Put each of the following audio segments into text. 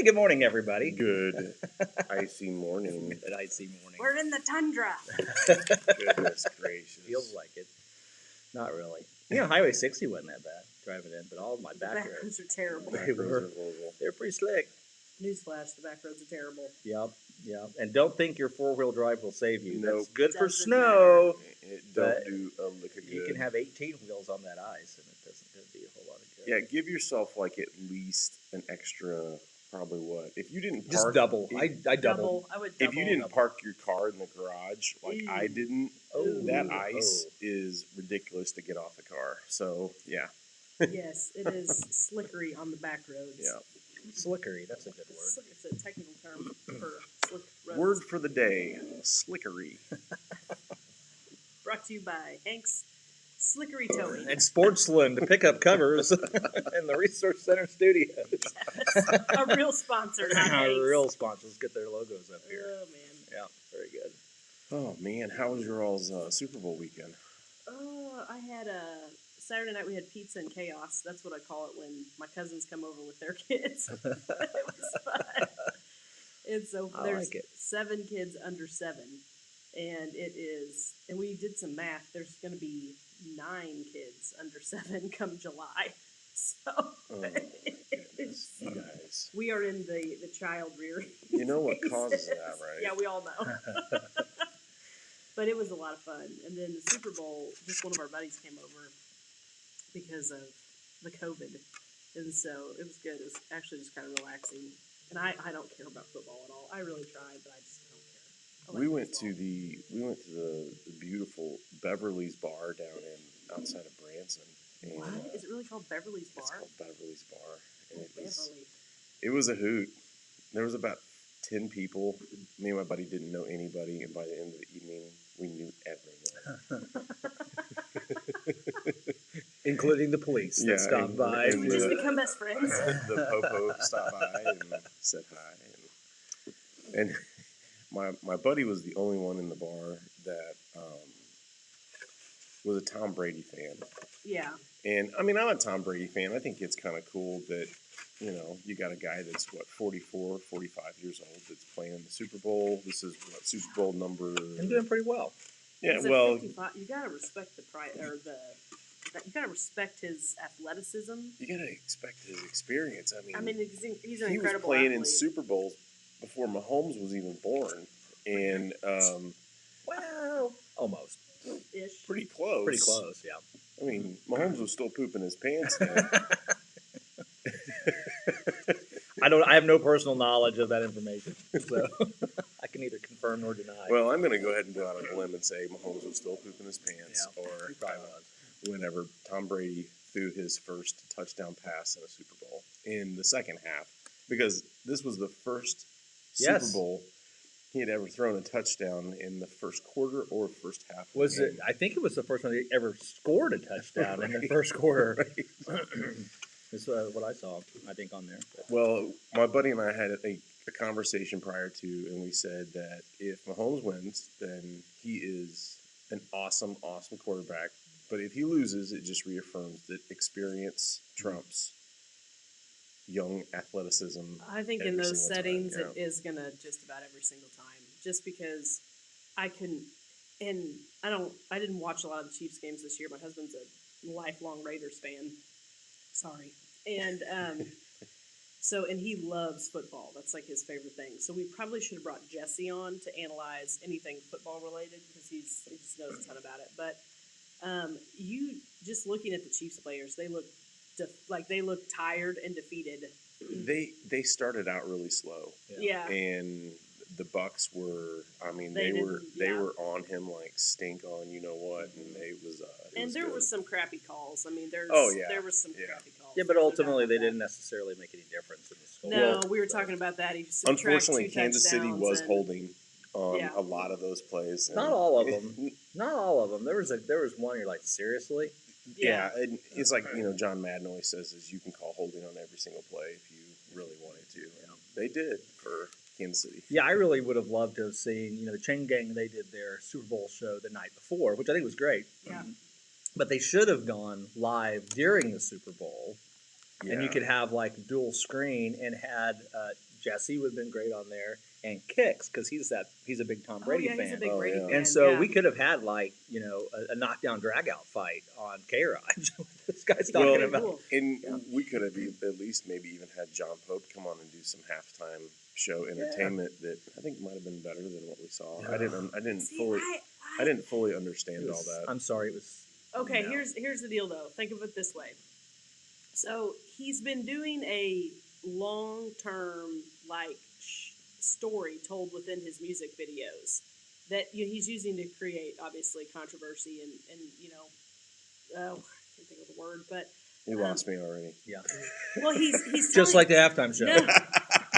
good morning, everybody. Good icy morning. An icy morning. We're in the tundra. Goodness gracious. Feels like it. Not really. You know, Highway 60 wasn't that bad driving in, but all of my The back back roads, roads are terrible. They were. They're pretty slick. Newsflash, the back roads are terrible. Yep. And don't think your four-wheel drive will save you. Nope. That's good for Doesn't snow. It But don't do a lick of good. You can have 18 wheels on that ice, and it doesn't do a whole lot of good. Yeah, give yourself like at least an extra, probably what? If you didn't park. Just double. I double. I would double. If you didn't park your car in the garage like I didn't, that Oh. ice is ridiculous to get off the car. So, yeah. Yes, it is slickery on the back roads. Yeah. Slickery, that's a good word. It's a technical term for slick roads. Word for the day, slickery. Brought to you by Hank's Slickery Towing. And Sportsland to pick up covers in the Resource Center studios. A real sponsor, not Our Hank's. real sponsors get their logos up here. Oh, man. Yeah, very good. Oh, man. How was your all's Super Bowl weekend? I had a Saturday night. We had pizza and chaos. That's what I call it when my cousins come over with their kids. It was fun. And so I there's like it. 7 kids under 7, and and we did some math. There's going to be 9 kids under 7 come July. So Oh, my goodness. You guys. we are in the child rearing. You know what phases. causes that, right? Yeah, we all know. But it was a lot of fun. And then the Super Bowl, just one of our buddies came over because of the COVID. And so it was good. It was actually just kind of relaxing. And I don't care about football at all. I really tried, but I just don't care. I like We went baseball. to the beautiful Beverly's Bar down outside of Branson. And, What? Is it really called Beverly's Bar? It's called Beverly's Bar, and Beverly. it was a hoot. There was about 10 people. Me and my buddy didn't know anybody, and by the end of the evening, we knew everyone. Including the police that stopped by. and We just become best friends. The popo stopped by and said hi, and my buddy was the only one in the bar that was a Tom Brady fan. Yeah. And I mean, I'm a Tom Brady fan. I think it's kind of cool that, you know, you got a guy that's 44, 45 years old that's playing the Super Bowl. This is what, Super Bowl number. I'm doing pretty well. Yeah, He's at well, 55. You gotta respect you gotta respect his athleticism. you got to expect his experience. I mean, He's an he was incredible playing athlete. in Super Bowls before Mahomes was even born. And Well, almost. Ish. pretty close. Pretty close, yeah. I mean, Mahomes was still pooping his pants then. I have no personal knowledge of that information, so I can neither confirm nor deny. Well, I'm going to go ahead and go out on a limb and say Mahomes was still pooping his pants, Yeah, or he probably was. whenever Tom Brady threw his first touchdown pass in a Super Bowl in the second half, because this was the first Yes. Super Bowl he had ever thrown a touchdown in the first quarter or first half. Of Was the it? game. I think it was the first time he ever scored a touchdown in the first quarter. That's what I saw, I think, on there. Well, my buddy and I had a conversation prior to, and we said that if Mahomes wins, then he is an awesome, awesome quarterback. But if he loses, it just reaffirms that experience trumps young athleticism. I think in every those single time, settings, yeah. it is gonna just about every single time. Just because I didn't watch a lot of the Chiefs games this year. My husband's a lifelong Raiders fan. Sorry, and and he loves football. That's like his favorite thing. So we probably should have brought Jesse on to analyze anything football related because he just knows a ton about it. But you just looking at the Chiefs players, they look they look tired and defeated. They started out really slow, Yeah. and the Bucks were. I mean, They they were didn't- were on him like stink on you know what, and There good. was some crappy calls. I mean, there was some Yeah. crappy calls. Yeah, but There's no ultimately doubt they about didn't necessarily make any difference in the score. No, Well, we were talking about that. He subtract Unfortunately, 2 Kansas City touchdowns was and- holding on Yeah. a lot of those plays. Not all of them. Not all of them. There was one you're like, seriously? Yeah, and it's like, you know, John Madden always says is you can call holding on every single play if you really wanted to. Yeah. They did for Kansas City. Yeah, I really would have loved to have seen, the Chain Gang, they did their Super Bowl show the night before, which I think was great. Yeah. But they should have gone live during the Super Bowl. Yeah. And you could have like dual screen and had Jesse would have been great on there, and Kix because he's a big Tom Brady yeah, fan. he's a big Oh, Brady yeah. fan. And so yeah. we could have had like a knockdown drag out fight on K-ROG. This guy's Well, talking pretty about. cool. And Yeah. we could have at least maybe even had John Pope come on and do some halftime show entertainment that I think might have been better than what we saw. Yeah. I didn't See, fully I I didn't fully It understand all was- that. I'm sorry, it was. Okay, no. here's the deal though. Think of it this way. So he's been doing a long-term story told within his music videos that he's using to create obviously controversy and I can't think of the word, but You lost me already. Yeah. well he's Just telling, like the halftime show. no,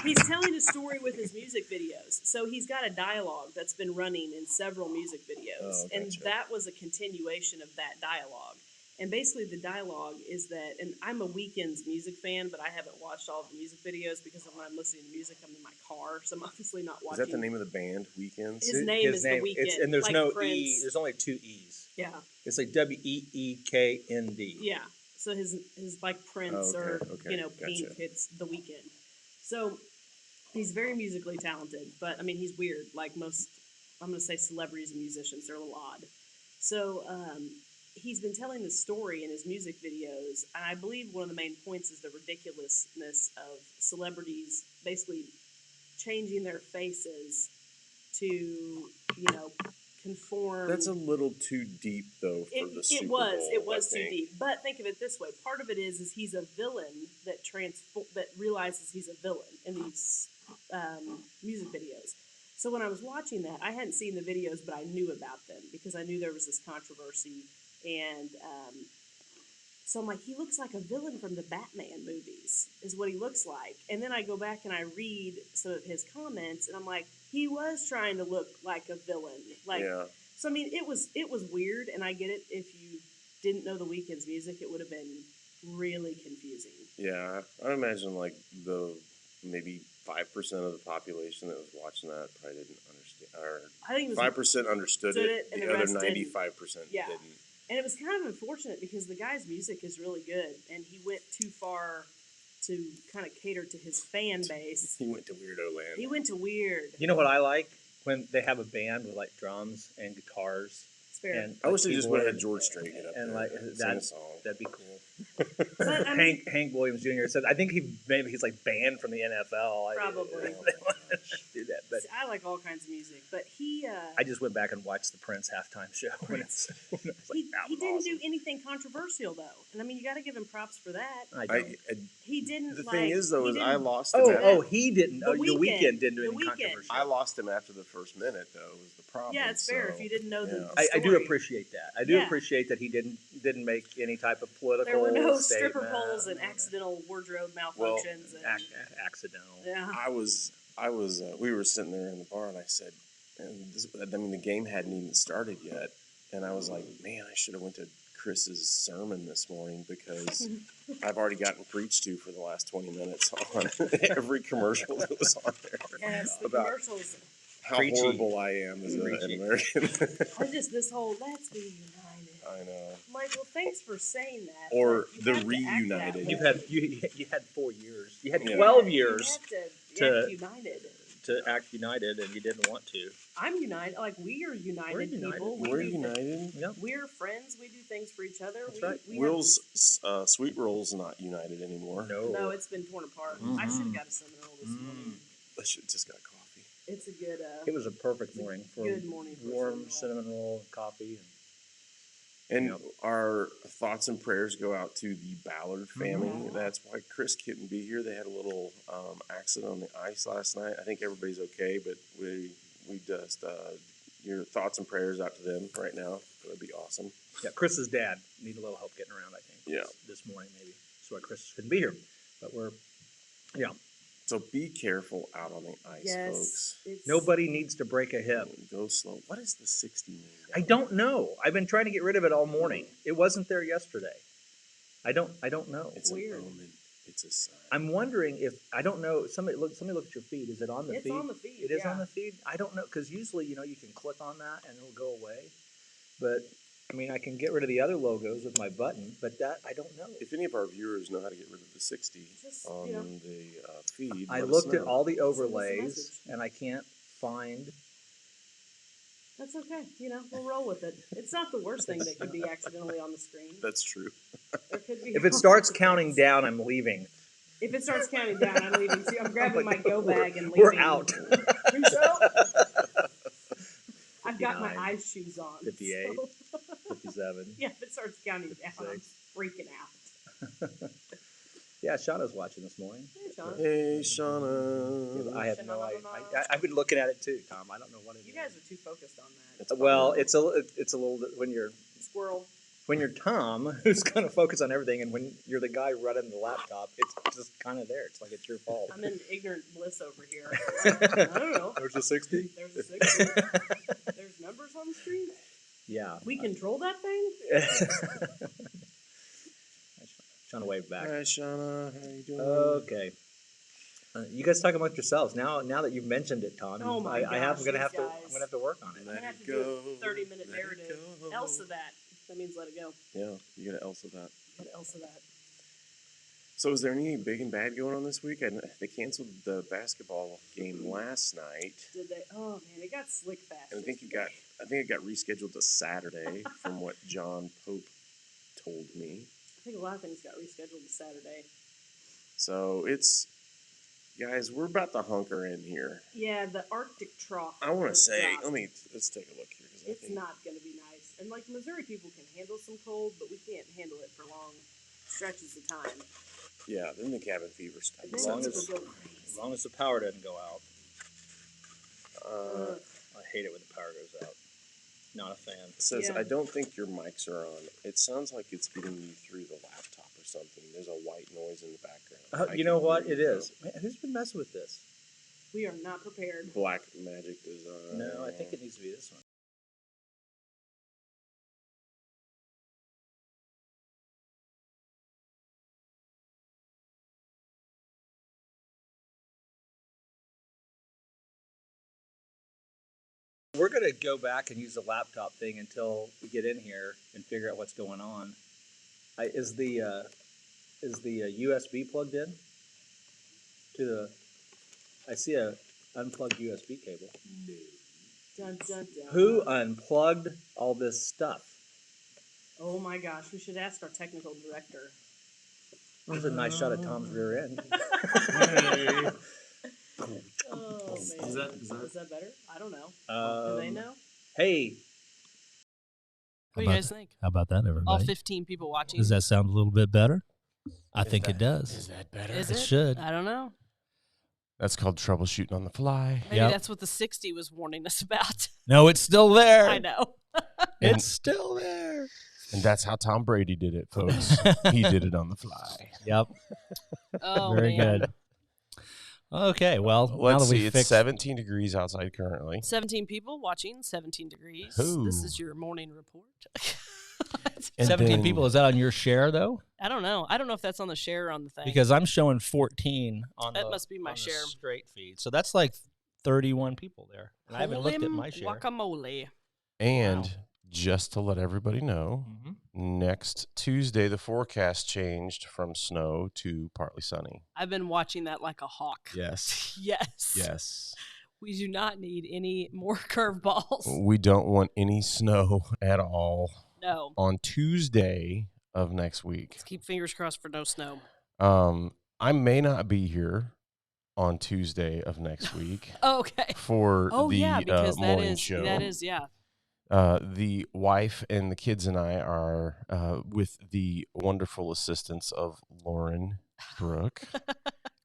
he's telling a story with his music videos. So he's got a dialogue that's been running in several music videos. Oh, And gotcha. that was a continuation of that dialogue. And basically the dialogue is that, and I'm a Weeknd's music fan, but I haven't watched all of the music videos because when I'm listening to music, I'm in my car. So I'm obviously not Is watching. that the name of the band? Weekends? His name is The Weeknd, and there's like no Prince. E. There's only 2 E's. Yeah. It's like WEEKND. Yeah. So his like Prince Oh, or, okay, Pink, gotcha. it's The Weeknd. So he's very musically talented, but I mean, he's weird. Like most, I'm going to say celebrities and musicians, they're a little odd. So he's been telling the story in his music videos, and I believe one of the main points is the ridiculousness of celebrities basically changing their faces to, conform. That's a little too deep though for the Super Bowl. It was I too think. deep. But think of it this way: part of it is he's a villain that realizes he's a villain in these music videos. So when I was watching that, I hadn't seen the videos, but I knew about them because I knew there was this controversy, and so I'm like, he looks like a villain from the Batman movies, is what he looks like. And then I go back and I read some of his comments, and I'm like, he was trying to look like a villain, like. Yeah. So I mean, it was weird, and I get it. If you didn't know the Weeknd's music, it would have been really confusing. Yeah. I imagine like the maybe 5% of the population that was watching that probably didn't understand, or I think it was 5% understood it. and The the other rest didn't. 95% Yeah. didn't. and it was kind of unfortunate because the guy's music is really good, and he went too far to kind of cater to his fan base. He went to weirdo land. He went to weird. You know what I like? When they have a band with like drums and guitars. It's fair. And I wish they just would have had keyboard, George Strait get up and there like and sing a that. song. That'd be cool. But, I mean- Hank Williams Jr. said, I think he's like banned from the NFL. Probably. Do that, but I like all kinds of music, but he I just went back and watched the Prince halftime show. When it's like, he that was didn't awesome. do anything controversial though, and I mean you got to give him props for that. I don't. He didn't. The like, thing is, though, he is didn't- I lost him. He didn't. The The Weeknd. Weeknd didn't do The anything Weeknd. controversial. I lost him after the first minute, though. Was the problem? Yeah, it's fair so, if you didn't know the. yeah. the I do story. appreciate that. I do Yeah. appreciate that he didn't make any type of political. There were no statement. stripper poles and accidental wardrobe malfunctions. and, Accidental. yeah. We were sitting there in the bar, and I said, the game hadn't even started yet, and I was like, man, I should have went to Chris's sermon this morning because I've already gotten preached to for the last 20 minutes on every commercial that was on there Yes, the about commercials. how Preachy. horrible I am as an Preachy. American. I just this whole let's be united. I know. Michael, thanks for saying that. Or but you the have to act that reunited. way. You had 4 years. You had Yeah. 12 You years have to to- act united. to act united, and you didn't want to. I'm united. Like we are united, We're united. people. We're united. Yep. We're friends. We do things for each other. That's we, right. We have Will's Sweet Roll's not united anymore. no, it's been torn apart. I should have got a cinnamon roll this morning. I should just got coffee. It's a good. It was a perfect It's a morning for good morning for a warm cinnamon cinnamon roll and coffee. And Yep. our thoughts and prayers go out to the Ballard family. Mhm. That's why Chris couldn't be here. They had a little accident on the ice last night. I think everybody's okay, but we just your thoughts and prayers out to them right now. That would be awesome. Yeah, Chris's dad needed a little help getting around. I think. Yeah. This morning maybe. That's why Chris couldn't be here. But So be careful out on the ice, Yes, folks. it's, nobody needs to break a hip. Go slow. What is the 60 mean? I don't know. I've been trying to get rid of it all morning. It wasn't there yesterday. I don't know. It's Weird. an omen. It's a sign. I'm wondering if I don't know. Somebody look at your feed. Is it on the It's feed? on the feed, It is yeah. on the feed. I don't know because usually you can click on that and it'll go away. But I mean, I can get rid of the other logos with my button, but that I don't know. If any of our viewers know how to get rid of the 60 Just, on you know. the feed, I let us looked at know. all the Send us a overlays, message. and I can't find. That's okay. You know, we'll roll with it. It's not the worst thing that could be accidentally on the screen. That's true. There could be. If it starts counting down, I'm leaving. If it starts counting down, I'm leaving too. I'm grabbing my go bag and leaving. We're out. Peace out. I've got my 59, ice shoes on. 58. so- 57. Yeah, if it starts counting down, I'm 56. freaking out. Yeah, Shauna's watching this morning. Hey, Sean. Hey, Shauna. I have no idea. I've been looking at it too, Tom. I don't know what it is. You guys are too focused on that. It's Well, fine. it's a little when Squirrel. you're Tom, who's kind of focused on everything, and when you're the guy running the laptop, it's just kind of there. It's like it's your fault. I'm in ignorant bliss over here. I don't know. There's a 60. There's a 60. There's numbers on the screen. Yeah. We control that thing? Trying to wave back. Hi, Shauna. How you doing? Okay. You guys talk amongst yourselves now. Now that you've mentioned it, Tom, Oh my I'm gosh, gonna have these to. guys. I'm gonna have to work on it. I'm going to have to Let do it a 30-minute go, let it narrative. go. Elsa that. That means let it go. Yeah, you got to Elsa that. What Elsa that? So, is there anything big and bad going on this week? They canceled the basketball game last night, Did they? Oh man, it got slick fast. and I think it yesterday. got rescheduled to Saturday, from what John Pope told me. I think a lot of things got rescheduled to Saturday. So guys, we're about to hunker in here. Yeah, the Arctic trough. I want to has say, dropped. let's take a look here. 'Cause I It's think not going to be nice. And like Missouri people can handle some cold, but we can't handle it for long stretches of time. Yeah, then the cabin fever stuff. And then As long it as- will go As crazy. long as the power doesn't go out. Ugh. I hate it when the power goes out. Not a fan. It says, Yeah. I don't think your mics are on. It sounds like it's getting you through the laptop or something. There's a white noise in the background. I You can know what? hear It you, is. Man, who's been messing with this? We are not prepared. though. Black Magic Design. No, I think it needs to be this one. We're gonna go back and use the laptop thing until we get in here and figure out what's going on. Is the USB plugged in? To the, I see a unplugged USB cable. Dun, dun, dun. Who unplugged all this stuff? Oh my gosh, we should ask our technical director. That was a nice shot of Tom's rear end. Oh man. Is that better? I don't know. Do they know? Hey, What do you guys think? How about that, everybody? All 15 people watching. Does that sound a little bit better? I think it Is does. that better? Is It it? should. I don't know. That's called troubleshooting on the fly. Maybe Yep. that's what the 60 was warning us about. No, it's still there. I know. It's still there. And that's how Tom Brady did it, folks. He did it on the fly. Yep. Oh, Very man. good. Okay, well, now Let's that we see. It's fixed 17 degrees outside currently. 17 people watching, 17 degrees. Ooh. This is your morning report. And 17 then- people, is that on your share though? I don't know. I don't know if that's on the share or on the thing. Because I'm showing 14 on That the must be my on the share. straight feed. So that's like 31 people there. And I haven't looked at Holim my share. Guacamole. And Wow. just to let everybody know, Mhm. next Tuesday the forecast changed from snow to partly sunny. I've been watching that like a hawk. Yes. Yes. Yes. We do not need any more curveballs. We don't want any snow at all No. on Tuesday of next week. Let's keep fingers crossed for no snow. I may not be here on Tuesday of next week Okay. for Oh the yeah, because that morning is show. yeah. The wife and the kids and I are, with the wonderful assistance of Lauren Brooke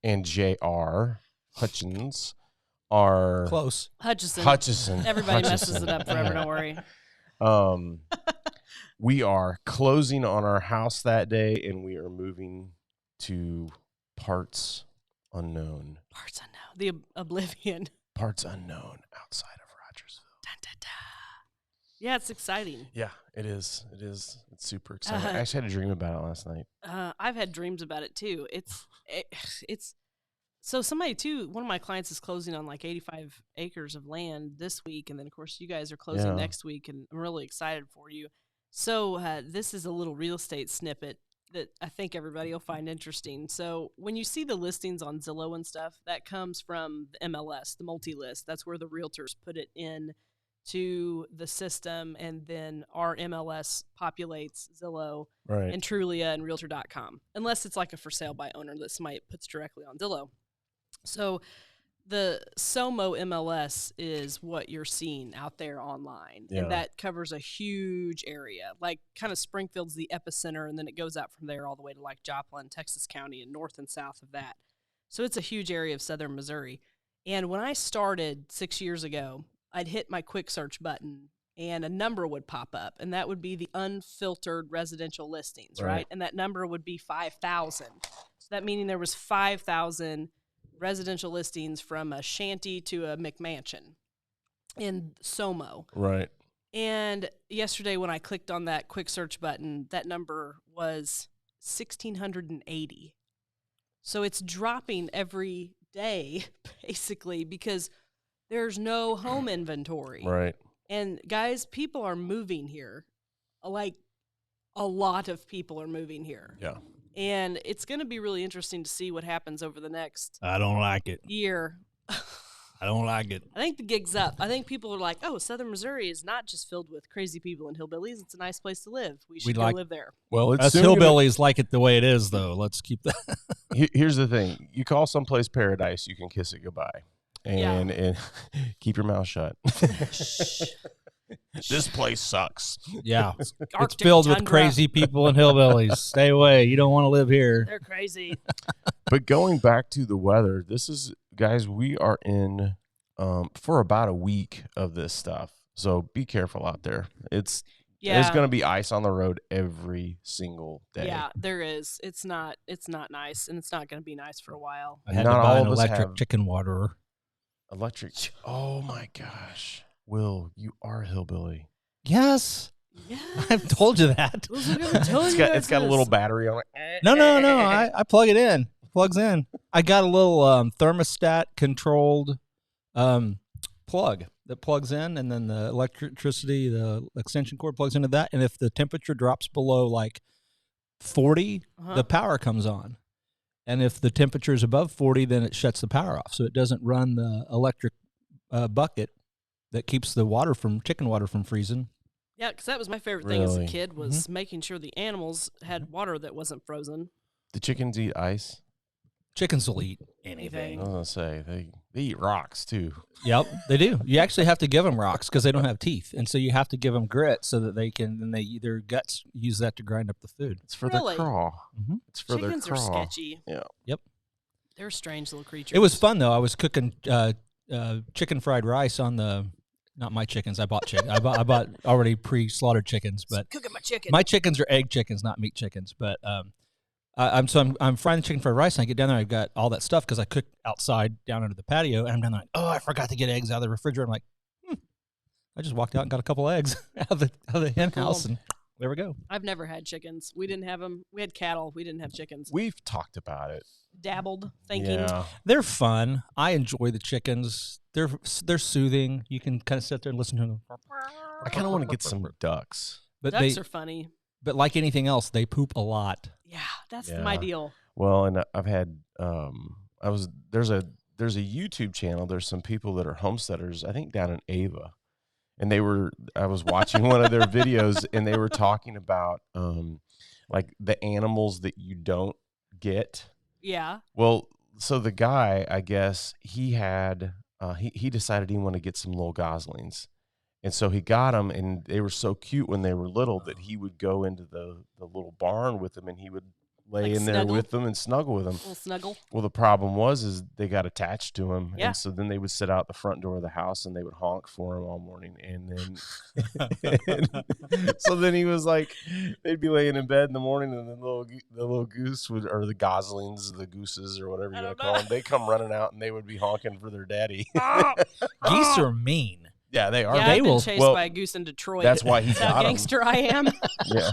and J.R. Hutchins, are Close. Hutchison. Everybody messes it up forever. Don't worry. We are closing on our house that day, and we are moving to parts unknown. Parts unknown. The oblivion. Parts unknown outside of Rogersville. Dun, dun, dun. Yeah, it's exciting. Yeah, it is. It is. It's super exciting. I actually had a dream about it last night. I've had dreams about it too. It's so somebody too. One of my clients is closing on like 85 acres of land this week, and then of course you guys are closing Yeah. next week, and I'm really excited for you. So this is a little real estate snippet that I think everybody will find interesting. So when you see the listings on Zillow and stuff, that comes from the MLS, the multi-list. That's where the realtors put it in to the system, and then our MLS populates Zillow Right. and Trulia and Realtor.com, unless it's like a for sale by owner that somebody puts directly on Zillow. So the SOMO MLS is what you're seeing out there online, Yeah. and that covers a huge area. Like kind of Springfield's the epicenter, and then it goes out from there all the way to like Joplin, Texas County, and north and south of that. So it's a huge area of southern Missouri. And when I started 6 years ago, I'd hit my quick search button, and a number would pop up, and that would be the unfiltered residential listings, right? And that number would be 5,000. So that meaning there was 5,000 residential listings from a shanty to a McMansion in SOMO. Right. And yesterday when I clicked on that quick search button, that number was 1,680. So it's dropping every day, basically, because there's no home inventory. Right. And guys, people are moving here. Like a lot of people are moving here. Yeah. And it's going to be really interesting to see what happens over the next I don't like it. year. I don't like it. I think the gig's up. I think people are like, oh, Southern Missouri is not just filled with crazy people and hillbillies. It's a nice place to live. We should go live there. Well, it's Us soon gonna- hillbillies like it the way it is, though. Let's keep that. Here's the thing: you call someplace paradise, you can kiss it goodbye, and keep your mouth shut. This place sucks. Yeah. It's Arctic filled with tundra. crazy people and hillbillies. Stay away. You don't want to live here. They're crazy. But going back to the weather, this is, guys, we are in for about a week of this stuff. So be careful out there. There's going to be ice on the road every single day. Yeah, there is. It's not nice, and it's not going to be nice for a while. I had Not to buy all an of us electric have- chicken waterer. Electric. Oh my gosh. Will, you are a hillbilly. Yes. Yeah. I've told you that. It's got a little battery on it. No. I plug it in. Plugs in. I got a little thermostat controlled plug that plugs in, and then the electricity, the extension cord plugs into that. And if the temperature drops below like 40, the power comes on. And if the temperature is above 40, then it shuts the power off. So it doesn't run the electric bucket that keeps the chicken water from freezing. Yeah, because that was my favorite thing as a Really? kid was making sure the animals had water that wasn't frozen. The chickens eat ice. Chickens will eat I anything. was gonna say they eat rocks too. Yep, they do. You actually have to give them rocks because they don't have teeth, and so you have to give them grit so that their guts use that to grind up the food. It's for Really? their craw. Mhm. It's for Chickens their are craw. sketchy. Yeah. Yep. They're strange little creatures. It was fun though. I was cooking chicken fried rice on the. Not my chickens. I bought chicken. I bought already pre-slaughtered chickens, but Cooking my chicken. my chickens are egg chickens, not meat chickens. But I'm frying the chicken fried rice, and I get down there. I've got all that stuff because I cook outside down under the patio, and I'm down there like, oh, I forgot to get eggs out of the refrigerator. I'm like, I just walked out and got a couple eggs out of the hen house, and there we go. I've never had chickens. We didn't have them. We had cattle. We didn't have chickens. We've talked about it. Dabbled, thinking. Yeah. They're fun. I enjoy the chickens. They're soothing. You can kind of sit there and listen to them. I kind of want to get some ducks. But Ducks are funny. but like anything else, they poop a lot. Yeah, that's Yeah. my deal. Well, and I've had there's a YouTube channel. There's some people that are homesteaders, I think down in Ava. And I was watching one of their videos, and they were talking about like the animals that you don't get. Yeah. Well, so the guy, I guess, he had he decided he wanted to get some little goslings, and so he got them, and they were so cute when they were little that he would go into the little barn with them, and he would lay Like in there snuggle? with them and snuggle with them. Little snuggle. Well, the problem was they got attached to him, Yeah. and so then they would sit out the front door of the house and they would honk for him all morning, and then so then he was like, they'd be laying in bed in the morning, and then the little goose would, or the goslings, the gooses, or whatever you I want to don't call them, they come running out and they would be honking for their daddy. Geese are mean. Yeah, they are. Yeah, they I've been will- chased well, by a goose in Detroit. That's why he That's how got him. gangster I am. Yeah,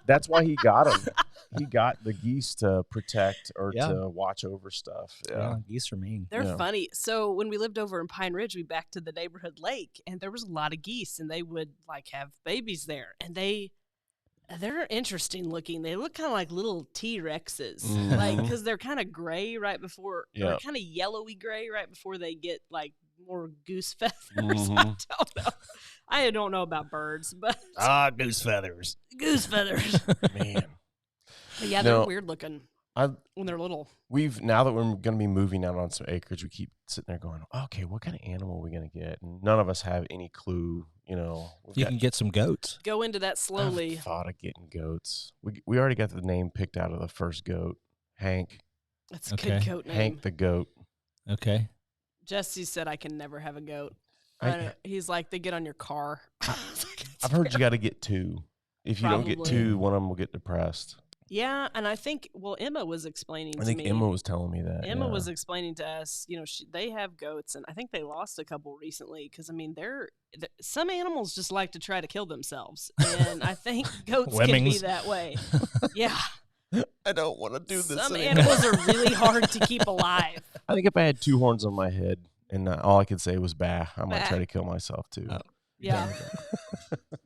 that's why he got him. he got the geese to protect or Yeah. to watch over stuff. Yeah. Geese are mean. They're Yeah. funny. So when we lived over in Pine Ridge, we backed to the neighborhood lake, and there was a lot of geese, and they would like have babies there, and they're interesting looking. They look kind of like little T-Rexes, like Mhm. because they're kind of gray right before, Yeah. or kind of yellowy gray right before they get like more goose feathers. I Mhm. don't know. I don't know about birds, but Goose feathers. goose feathers. Man. But yeah, they're No. weird looking I when they're little. now that we're going to be moving out on some acreage, we keep sitting there going, okay, what kind of animal are we going to get? And none of us have any clue. You know, You can get some goats. Go into that slowly. I've thought of getting goats. We already got the name picked out of the first goat, Hank. That's a Okay. good goat name. Hank the goat. Okay. Jesse said I can never have a goat. I- He's like, they get on your car. I've heard you got to get two. If you don't get Probably. two, one of them will get depressed. Yeah, and I think Emma was explaining I to think me. Emma was telling me that. Emma yeah. was explaining to us, they have goats, and I think they lost a couple recently because, I mean, some animals just like to try to kill themselves, and I think goats can be Lemmings. that way. Yeah, I don't want to do this some anymore. animals are really hard to keep alive. I think if I had two horns on my head and all I could say was bah, I might Bah. try to kill myself too. Oh. Yeah,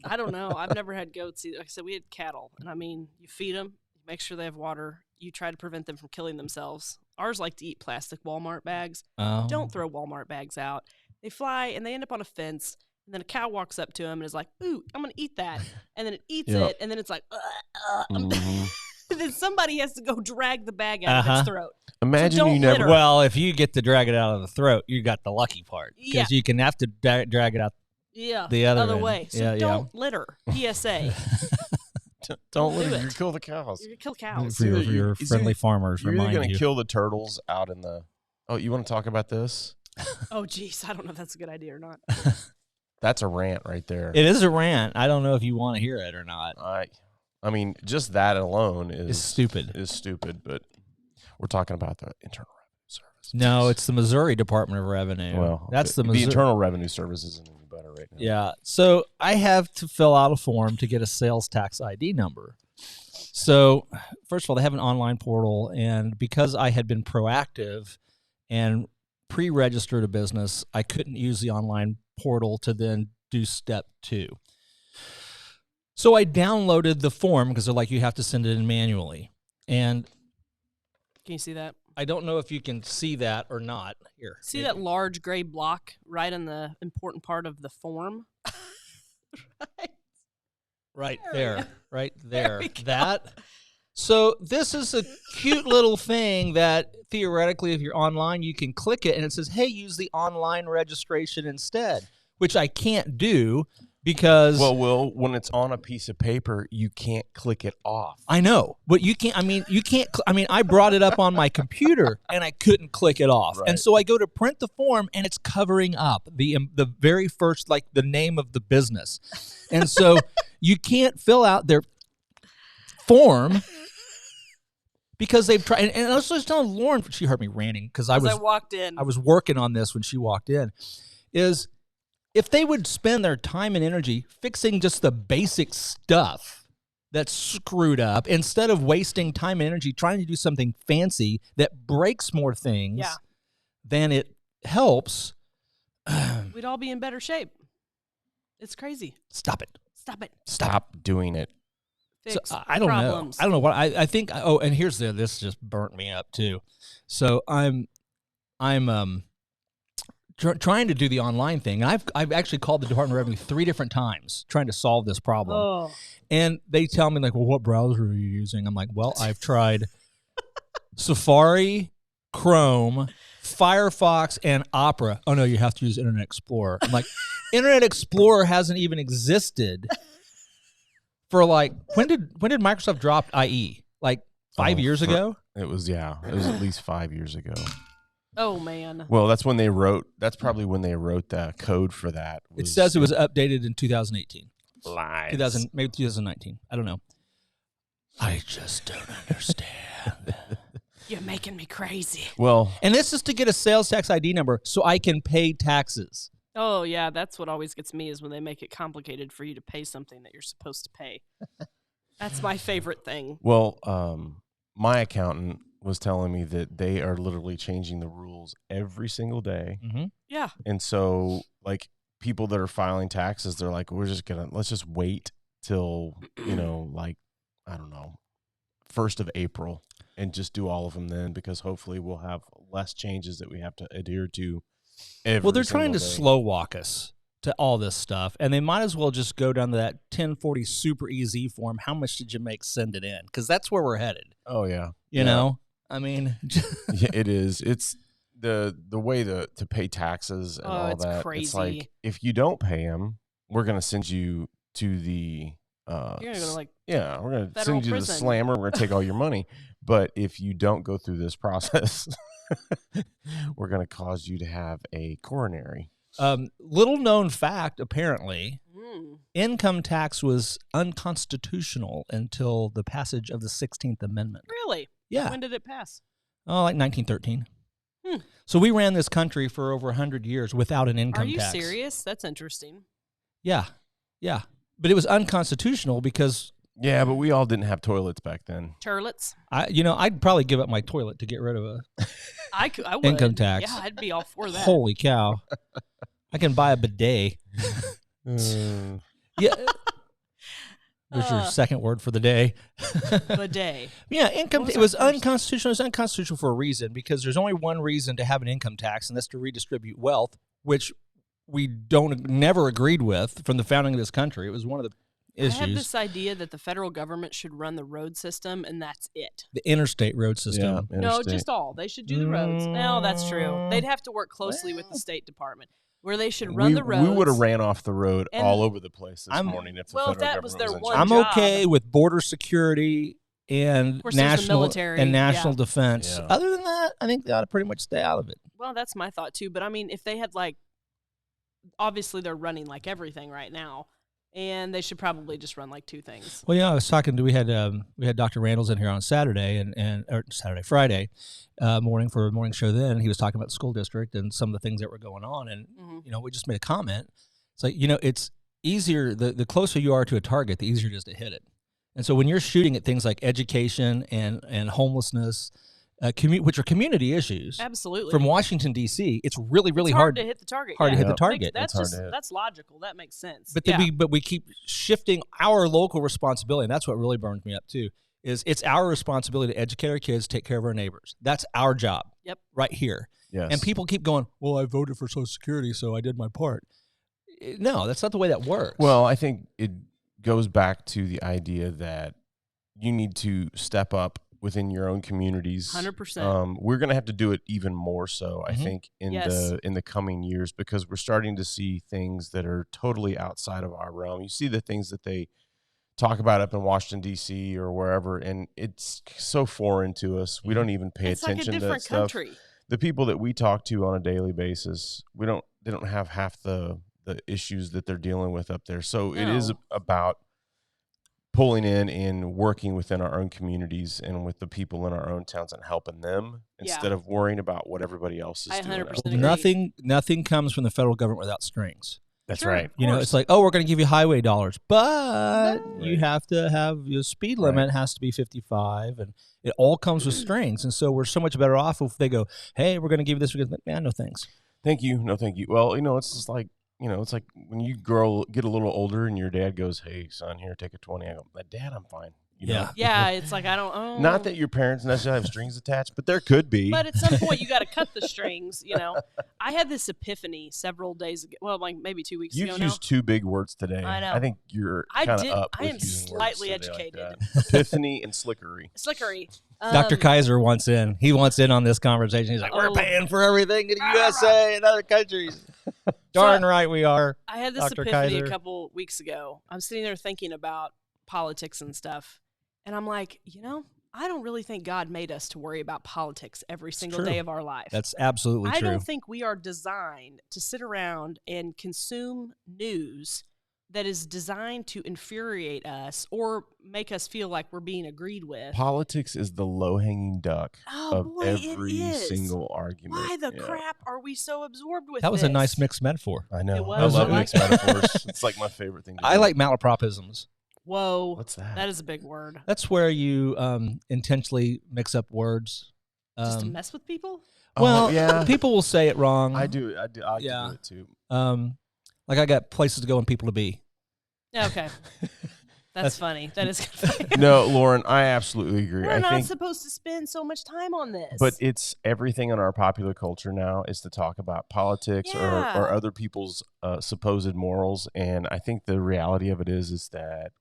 I don't know. I've never had goats either. Like I said, we had cattle, and I mean, you feed them, you make sure they have water, you try to prevent them from killing themselves. Ours like to eat plastic Walmart bags. Oh. Don't throw Walmart bags out. They fly and they end up on a fence. And then a cow walks up to him and is like, "Ooh, I'm gonna eat that." And then it eats Yep. it, and then it's like, Mhm. and then somebody has to go drag the bag out of its throat. Imagine don't you never. litter. Well, if you get to drag it out of the throat, you got the lucky part because Yeah. you can have to drag it out. Yeah, The other end. way. So Yeah, yeah. don't litter. PSA. Don't do litter. it. You kill the cows. You're gonna kill cows. For your, So for your is friendly it- farmers, You're either remind going to you. kill the turtles out in the. Oh, you want to talk about this? Oh, geez, I don't know if that's a good idea or not. That's a rant right there. It is a rant. I don't know if you want to hear it or not. I mean, just that alone It's is stupid. But we're talking about the Internal Revenue Service. No, it's the Missouri Department of Revenue. Well, that's the the Missouri. Internal Revenue Service isn't any better right now. Yeah. So I have to fill out a form to get a sales tax ID number. So first of all, they have an online portal, and because I had been proactive and pre-registered a business, I couldn't use the online portal to then do step 2. So I downloaded the form because they're like, you have to send it in manually. And Can you see that? I don't know if you can see that or not. Here. See that large gray block right in the important part of the form? Right There we there. go. Right There there. we go. That. So this is a cute little thing that theoretically, if you're online, you can click it and it says, hey, use the online registration instead, which I can't do because Well, Will, when it's on a piece of paper, you can't click it off. I know, but you can't. I mean, you can't. I mean, I brought it up on my computer and I couldn't click it off, Right. and so I go to print the form and it's covering up the very first, like the name of the business, and so you can't fill out their form because they've tried. And I was just telling Lauren, she heard me ranting because I As was I walked in. I was working on this when she walked in, is if they would spend their time and energy fixing just the basic stuff that's screwed up instead of wasting time and energy trying to do something fancy that breaks more things Yeah. than it helps. We'd all be in better shape. It's crazy. Stop it. Stop it. Stop doing it. Fix So I don't problems. know. I don't know what I think. Oh, and here's this just burnt me up too. So I'm trying to do the online thing. I've actually called the Department of Revenue 3 different times trying to solve this problem. Oh, And they tell me like, well, what browser are you using? I'm like, well, I've tried Safari, Chrome, Firefox, and Opera. Oh no, you have to use Internet Explorer. I'm like, Internet Explorer hasn't even existed for like when did Microsoft drop IE? Like 5 years ago? It was at least 5 years ago. oh man. Well, that's probably when they wrote the code for that. It says it was updated in 2018. lies. 2019. I don't know. I just don't understand. You're making me crazy. Well, And this is to get a sales tax ID number so I can pay taxes. Oh yeah, that's what always gets me is when they make it complicated for you to pay something that you're supposed to pay. That's my favorite thing. Well, my accountant was telling me that they are literally changing the rules every single day. Mm-hmm. Yeah. And so, like, people that are filing taxes, they're like, let's just wait till, like, I don't know, 1st of April and just do all of them then, because hopefully we'll have less changes that we have to adhere to every Well, they're trying to day. slow walk us to all this stuff, and they might as well just go down to that 1040 super easy form. How much did you make? Send it in, because that's where we're headed. Oh, yeah. You know? I mean, yeah, it is. It's the way to pay taxes and all it's that. crazy. It's like, if you don't pay them, we're going to send you to the You're gonna go to like we're going to federal send you to the prison. slammer. We're going to take all your money. But if you don't go through this process, we're going to cause you to have a coronary. little known fact, apparently, Mm. income tax was unconstitutional until the passage of the 16th Amendment. Really? Yeah. When did it pass? Oh, like 1913. Hmm. So we ran this country for over 100 years without an income Are you tax. serious? That's interesting. Yeah. Yeah. But it was unconstitutional because Yeah, but we all didn't have toilets back then. Turlets. I'd probably give up my toilet to get rid of a I would. income tax. Yeah, I'd be all for that. Holy cow. I can buy a bidet. Yeah. There's your second word for the day. Bidet. Yeah, income. What was It was our first? unconstitutional. It was unconstitutional for a reason, because there's only one reason to have an income tax, and that's to redistribute wealth, which we never agreed with from the founding of this country. It was one of the I have issues. this idea that the federal government should run the road system, and that's it. The interstate road system. Yeah, No, interstate. just all. They should do the roads. No, that's true. They'd have to work closely with the State Department, where they should run the roads. We would have ran off the road And- all over the place this I'm- morning if the Well, if federal that was government their in one charge. I'm job. okay with border security and Of course, there's the national military, and national yeah. defense. Yeah. Other than that, I think they ought to pretty much stay out of it. Well, that's my thought too. But I mean, if they had obviously they're running like everything right now, and they should probably just run like two things. Well, yeah, I was talking to we had Dr. Randall's in here on Saturday or Friday morning for a morning show. Then he was talking about the school district and some of the things that were going on, and Mhm. we just made a comment. It's like it's easier the closer you are to a target, the easier it is to hit it. And so when you're shooting at things like education and homelessness, which are community issues, Absolutely. from Washington D.C., it's really It's hard to hit the target. hard to yeah. hit the Yeah. target. That's It's hard just to hit. that's logical. That makes sense. But yeah. then we keep shifting our local responsibility, and that's what really burns me up too. Is it's our responsibility to educate our kids, take care of our neighbors. That's our job. Yep. Right here. Yes. And people keep going, well, I voted for Social Security, so I did my part. No, that's not the way that works. Well, I think it goes back to the idea that you need to step up within your own communities. 100%. We're going to have to do it even more so, I Mhm. think, in Yes. the coming years, because we're starting to see things that are totally outside of our realm. You see the things that they talk about up in Washington D.C. or wherever, and it's so foreign to us. We don't even pay It's like a attention to that different stuff. country. The people that we talk to on a daily basis, they don't have half the issues that they're dealing with up there. So it is No. about pulling in and working within our own communities and with the people in our own towns and helping them Yeah. instead of worrying about what everybody else is I doing. 100% out there. agree. nothing comes from the federal government without strings. That's Sure, right. of It's course. like, oh, we're going to give you highway dollars, but you Right. have to have your speed Right. limit has to be 55, and it all comes with strings. And so we're so much better off if they go, hey, we're going to give you this. We're going to, man, no thanks. Thank you. No, thank you. Well, it's just like, it's like when you get a little older and your dad goes, hey, son, here, take a 20. I go, Dad, I'm fine. You know? Yeah. Yeah, it's like I don't. Oh. Not that your parents necessarily have strings attached, but there could be. But at some point, you got to cut the strings. I had this epiphany several days ago. Well, like maybe 2 weeks You've ago now. used two big words today. I know. I think you're I kind of did- up. I with am using words slightly today like educated. that. Epiphany and slickery. Slickery. Dr. Kaiser wants in. He wants in on this conversation. He's like, we're Oh. paying for everything in the USA and other countries. Darn right we are. I had this Dr. epiphany Kaiser. a couple weeks ago. I'm sitting there thinking about politics and stuff. And I'm like, I don't really think God made us to worry about politics every single true. day of our life. That's absolutely I true. don't think we are designed to sit around and consume news that is designed to infuriate us or make us feel like we're being agreed with. Politics is the low-hanging duck Oh, of boy, it every is. single argument. Why the Yeah. crap are we so absorbed with That was this? a nice mixed metaphor. I know. It I was. love I mixed metaphors. It's like my favorite thing to I do. like malapropisms. Whoa. What's that? That is a big word. That's where you intentionally mix up words. Just to mess with people? Well, yeah. people will say it wrong. I do. I Yeah. do it too. Like I got places to go and people to be. Yeah, okay. That's funny. That is kind of funny. No, Lauren, I absolutely agree. We're I not think, supposed to spend so much time on this. but it's everything in our popular culture now is to talk about politics Yeah. or other people's supposed morals, and I think the reality of it is that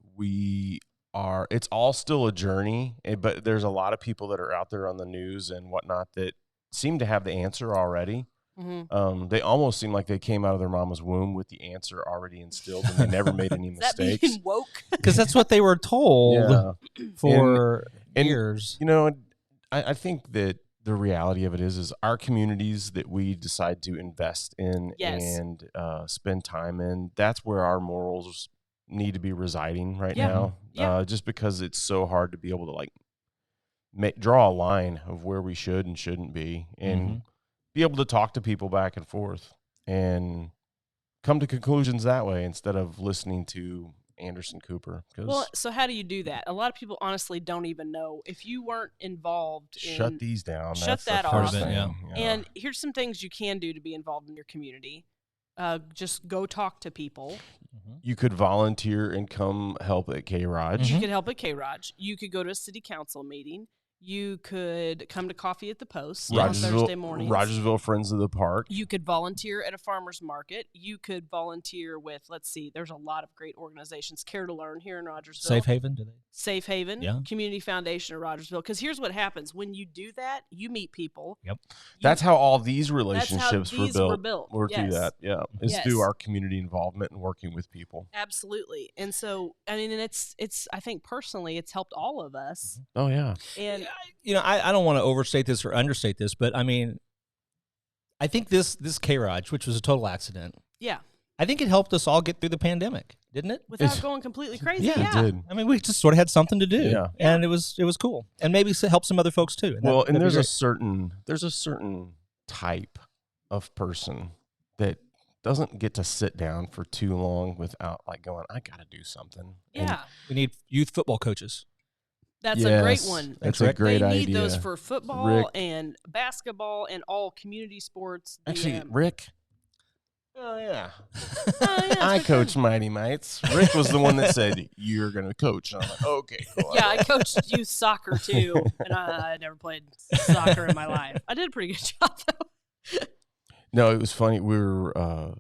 it's all still a journey, but there's a lot of people that are out there on the news and whatnot that seem to have the answer already. Mm-hmm. They almost seem like they came out of their mama's womb with the answer already instilled, and they never made any Is that mistakes. being woke? Because that's what they were told Yeah. for And, years. You know, I think that the reality of it is our communities that we decide to invest in Yes. and spend time in, that's where our morals need to be residing right Yeah. now. Yeah. Just because it's so hard to be able to like draw a line of where we should and shouldn't be, and be able to talk to people back and forth and come to conclusions that way instead of listening to Anderson Cooper. Well, so how do you do that? A lot of people honestly don't even know. If you weren't involved shut in, these down. shut That's the that first off. thing, Yeah. And here's some things you can do to be involved in your community. Just go talk to people. You could volunteer and come help at K-ROG. You could help at K-ROG. You could go to a city council meeting. You could come to Coffee at the Post on Thursday mornings. Rogersville Friends of the Park. You could volunteer at a farmer's market. You could volunteer with, let's see, there's a lot of great organizations. Care to Learn here in Rogersville. Safe Haven, do they? Safe Haven, Yeah. Community Foundation of Rogersville. Because here's what happens. When you do that, you meet people. Yep. That's how all these relationships these were were built. built. Through Yes. that, yeah. It's Yes. through our community involvement and working with people. Absolutely. And so, I mean, and it's I think personally, it's helped all of us. Oh, yeah. And You know, I don't want to overstate this or understate this, but I mean, I think this K-ROG, which was a total accident, yeah, I think it helped us all get through the pandemic, didn't it? without going completely crazy. Yeah, It did. I mean, we just sort of had something to do, Yeah. and it was cool, and maybe help some other folks too. Well, and that'd be there's a certain type of person that doesn't get to sit down for too long without like going, I got to do something. And Yeah. we need youth football coaches. That's a great yes, one. That's right. a great they idea. need those for football Rick. and basketball and all community sports. Actually, Rick. Oh yeah, yeah, I coach Mighty Mites. Rick was the one that said you're going to coach. And I'm like, okay, cool. yeah, I coached youth soccer too, and I never played soccer in my life. I did a pretty good job though. No, it was funny. We were.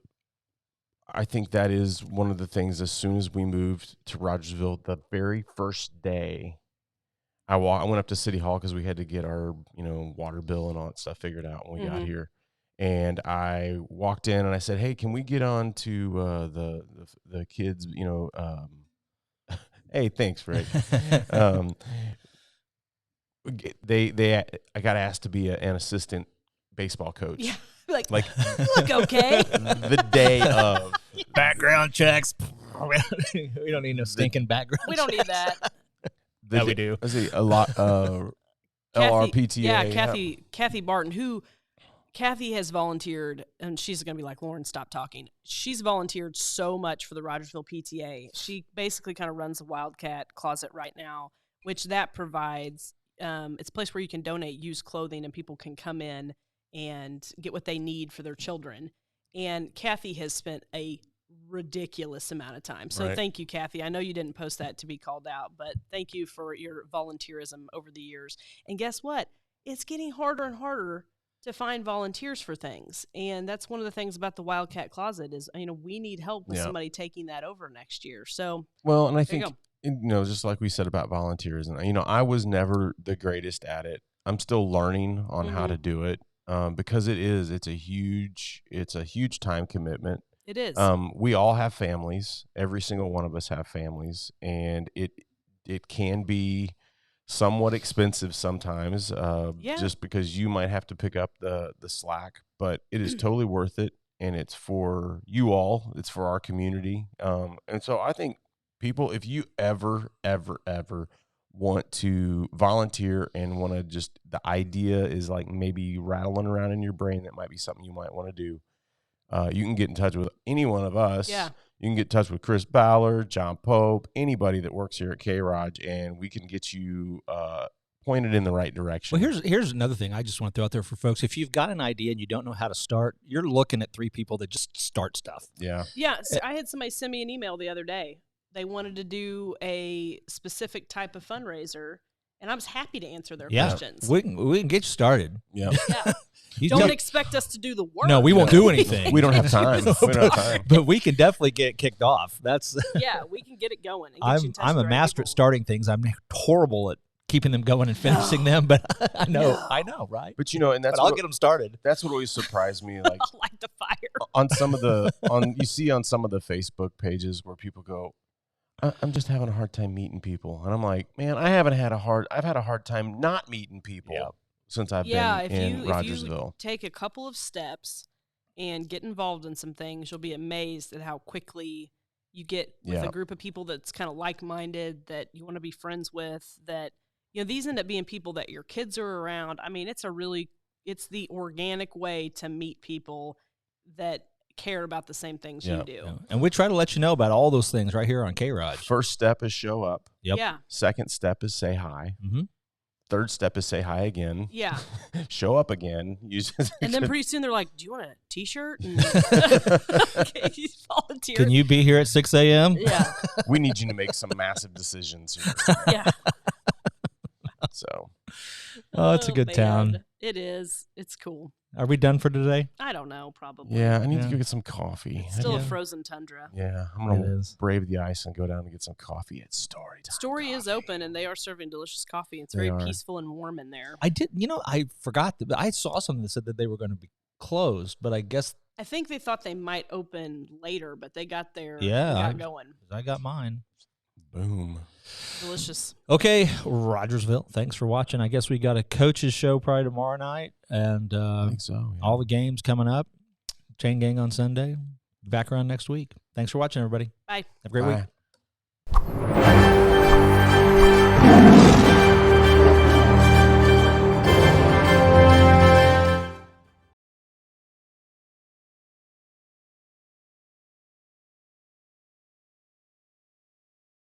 I think that is one of the things. As soon as we moved to Rogersville, the very first day, I went up to City Hall because we had to get our water bill and all that stuff figured out when we got here. And I walked in and I said, "Hey, can we get on to the kids? Hey, thanks, Rick." I got asked to be an assistant baseball coach. Yeah, like Like- look okay. The day of. Background checks. We don't need no stinking background. We don't need that. Yeah, we do. Let's see, a lot. LRPTA. Yeah, Kathy Barton, Kathy has volunteered, and she's going to be like, Lauren, stop talking. She's volunteered so much for the Rogersville PTA. She basically kind of runs the Wildcat Closet right now, which that provides. It's a place where you can donate used clothing, and people can come in and get what they need for their children. And Kathy has spent a ridiculous amount of time. So Right. Thank you, Kathy. I know you didn't post that to be called out, but thank you for your volunteerism over the years. And guess what? It's getting harder and harder to find volunteers for things. And that's one of the things about the Wildcat Closet is, we need help with Yeah. somebody taking that over next year. So Well, and I there you think, go. just like we said about volunteerism, I was never the greatest at it. I'm still learning on how to do it because it's a huge time commitment. It is. We all have families. Every single one of us have families, and it can be somewhat expensive sometimes, just because you might have to pick up the slack. But it is totally worth it, and it's for you all. It's for our community, and so I think people, if you ever want to volunteer and want to the idea is like maybe rattling around in your brain, that might be something you might want to do. You can get in touch with any one of us. Yeah. you can get in touch with Chris Ballard, John Pope, anybody that works here at K-ROG, and we can get you pointed in the right direction. Well, here's another thing I just want to throw out there for folks. If you've got an idea and you don't know how to start, you're looking at 3 people that just start stuff. Yeah. Yeah, so I had somebody send me an email the other day. They wanted to do a specific type of fundraiser, and I was happy to answer their questions. We can get you started. Yeah. Yeah. Don't expect us to do the work. No, we won't do anything. We don't have time. We don't have time. But we can definitely get kicked off. That's Yeah, we can get it going. And get you in touch I'm with a the right master at people. starting things. I'm horrible at keeping them going and finishing them, but I know, right? But and that's But I'll get them started. That's what always surprised me. Like Like the fire. on some of the you see on some of the Facebook pages where people go, I'm just having a hard time meeting people, and I'm like, man, I've had a hard time not meeting people since I've been in Rogersville. If you take a couple of steps and get involved in some things, you'll be amazed at how quickly you get with a group of people that's kind of like-minded, that you want to be friends with, that, these end up being people that your kids are around. I mean, it's the organic way to meet people that care about the same things you do. Yeah. And we try to let you know about all those things right here on K-ROG. First step is show up. Yep. Yeah. Second step is say hi. Mm-hmm. Third step is say hi again. Yeah. Show up again. And then pretty soon they're like, do you want a T-shirt? And okay, you volunteer. Can you be here at 6 a.m.? Yeah. We need you to make some massive decisions here. Yeah. So. Oh, it's a good town. It is. It's cool. Are we done for today? I don't know, probably. Yeah, I need to go get some coffee. It's still a frozen tundra. Yeah, I'm going to brave the ice and go down and get some coffee at Story Time. Story is open, and they are serving delicious coffee. It's very peaceful and warm in there. I forgot that I saw something that said that they were going to be closed, but I guess I think they thought they might open later, but they got there. Yeah, going. I got mine. Boom. Delicious. Okay, Rogersville, thanks for watching. I guess we got a coaches show probably tomorrow night, and I think so. Yeah. All the games coming up. Chain Gang on Sunday. Back around next week. Thanks for watching, everybody. Bye. Have a great week.